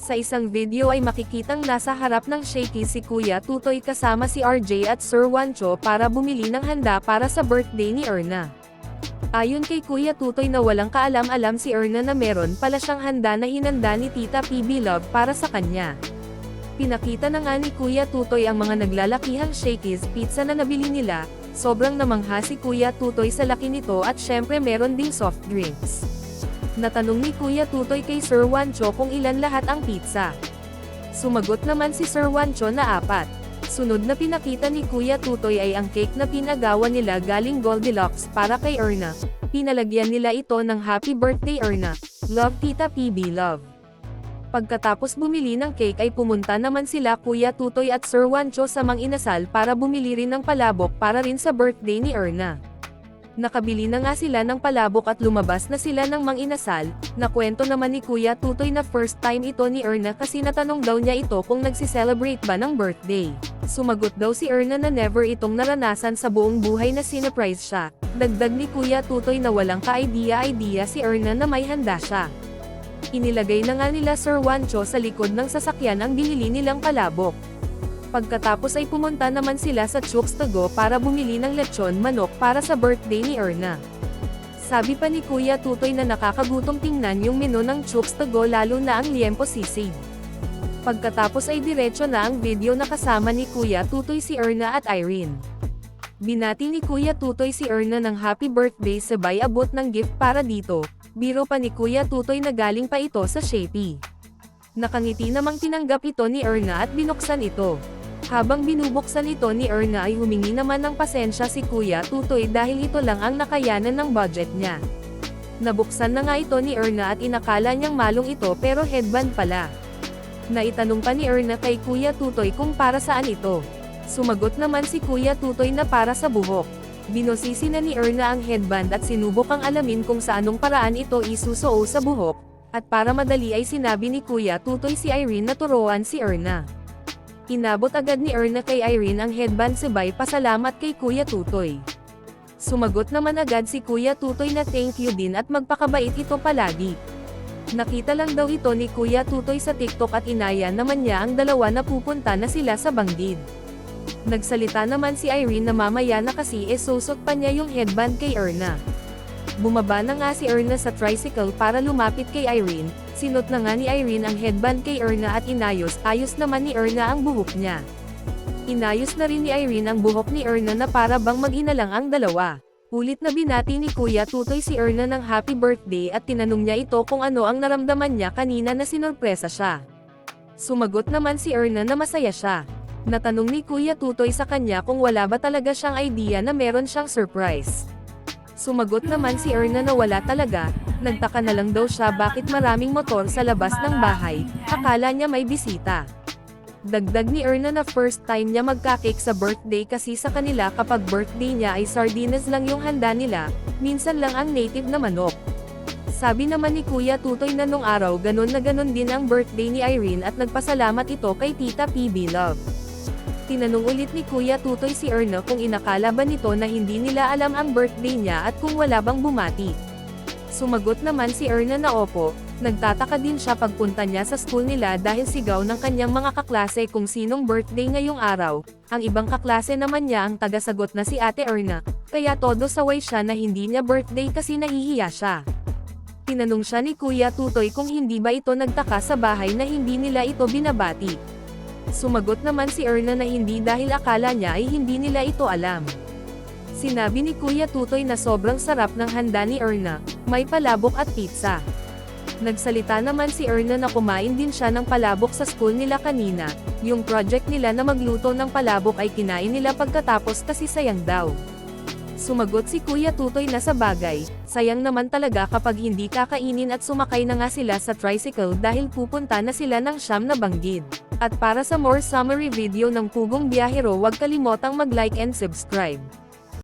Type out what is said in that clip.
Sa isang video ay makikitang nasa harap ng Shakey si Kuya Tutoy kasama si RJ at Sir Juancho para bumili ng handa para sa birthday ni Erna. Ayon kay Kuya Tutoy na walang kaalam-alam si Erna na meron pala siyang handa na hinanda ni Tita PB Love para sa kanya. Pinakita na nga ni Kuya Tutoy ang mga naglalakihang Shakey's pizza na nabili nila, sobrang namangha si Kuya Tutoy sa laki nito at syempre meron ding soft drinks. Natanong ni Kuya Tutoy kay Sir Juancho kung ilan lahat ang pizza. Sumagot naman si Sir Juancho na 4. Sunod na pinakita ni Kuya Tutoy ay ang cake na pinagawa nila galing Goldilocks para kay Erna. Pinalagyan nila ito ng Happy Birthday Erna, Love Tita PB Love. Pagkatapos bumili ng cake ay pumunta naman sila Kuya Tutoy at Sir Juancho sa Mang Inasal para bumili rin ng palabok para rin sa birthday ni Erna. Nakabili na nga sila ng palabok at lumabas na sila ng Mang Inasal. Nakwento naman ni Kuya Tutoy na first time ito ni Erna kasi natanong daw niya ito kung nagsiselebrate ba ng birthday. Sumagot daw si Erna na never itong naranasan sa buong buhay na sinurprise siya. Dagdag ni Kuya Tutoy na walang ka-idea si Erna na may handa siya. Inilagay na nga nila Sir Juancho sa likod ng sasakyan ang binili nilang palabok. Pagkatapos ay pumunta naman sila sa Chooks to Go para bumili ng lechon manok para sa birthday ni Erna. Sabi pa ni Kuya Tutoy na nakakagutom tingnan yung menu ng Chooks to Go lalo na ang liempo sisig. Pagkatapos ay diretso na ang video na kasama ni Kuya Tutoy si Erna at Irene. Binati ni Kuya Tutoy si Erna ng happy birthday sabay abot ng gift para dito. Biro pa ni Kuya Tutoy na galing pa ito sa Shapee. Nakangiti namang tinanggap ito ni Erna at binuksan ito. Habang binubuksan ito ni Erna ay humingi naman ng pasensya si Kuya Tutoy dahil ito lang ang nakayanan ng budget niya. Nabuksan na nga ito ni Erna at inakala niyang malong ito pero headband pala. Naitanong pa ni Erna kay Kuya Tutoy kung para saan ito. Sumagot naman si Kuya Tutoy na para sa buhok. Binosisi na ni Erna ang headband at sinubok ang alamin kung sa anong paraan ito isusuot sa buhok, at para madali ay sinabi ni Kuya Tutoy si Irene na turuan si Erna. Inabot agad ni Erna kay Irene ang headband sabay pasalamat kay Kuya Tutoy. Sumagot naman agad si Kuya Tutoy na thank you din at magpakabait ito palagi. Nakita lang daw ito ni Kuya Tutoy sa TikTok at inaya naman niya ang dalawa na pupunta na sila sa Banggid. Nagsalita naman si Irene na mamaya na kasi susot pa niya yung headband kay Erna. Bumaba na nga si Erna sa tricycle para lumapit kay Irene, sinot na nga ni Irene ang headband kay Erna at ayos naman ni Erna ang buhok niya. Inayos na rin ni Irene ang buhok ni Erna na para bang mag-ina lang ang dalawa. Ulit na binati ni Kuya Tutoy si Erna ng happy birthday at tinanong niya ito kung ano ang naramdaman niya kanina na sinurpresa siya. Sumagot naman si Erna na masaya siya. Natanong ni Kuya Tutoy sa kanya kung wala ba talaga siyang idea na meron siyang surprise. Sumagot naman si Erna na wala talaga, nagtaka na lang daw siya bakit maraming motor sa labas ng bahay, akala niya may bisita. Dagdag ni Erna na first time niya magka-cake sa birthday kasi sa kanila kapag birthday niya ay sardinas lang yung handa nila, minsan lang ang native na manok. Sabi naman ni Kuya Tutoy na nung araw ganon na ganon din ang birthday ni Irene at nagpasalamat ito kay Tita PB Love. Tinanong ulit ni Kuya Tutoy si Erna kung inakala ba nito na hindi nila alam ang birthday niya at kung wala bang bumati. Sumagot naman si Erna na opo, nagtataka din siya pagpunta niya sa school nila dahil sigaw ng kanyang mga kaklase kung sinong birthday ngayong araw. Ang ibang kaklase naman niya ang tagasagot na si Ate Erna, kaya todo saway siya na hindi niya birthday kasi nahihiya siya. Tinanong siya ni Kuya Tutoy kung hindi ba ito nagtaka sa bahay na hindi nila ito binabati. Sumagot naman si Erna na hindi dahil akala niya ay hindi nila ito alam. Sinabi ni Kuya Tutoy na sobrang sarap ng handa ni Erna, may palabok at pizza. Nagsalita naman si Erna na kumain din siya ng palabok sa school nila kanina, yung project nila na magluto ng palabok ay kinain nila pagkatapos kasi sayang daw. Sumagot si Kuya Tutoy na sa bagay, sayang naman talaga kapag hindi kakainin at sumakay na nga sila sa tricycle dahil pupunta na sila ng siyam na Banggid. At para sa more summary video ng Pugong Biyahero huwag kalimotang mag-like and subscribe.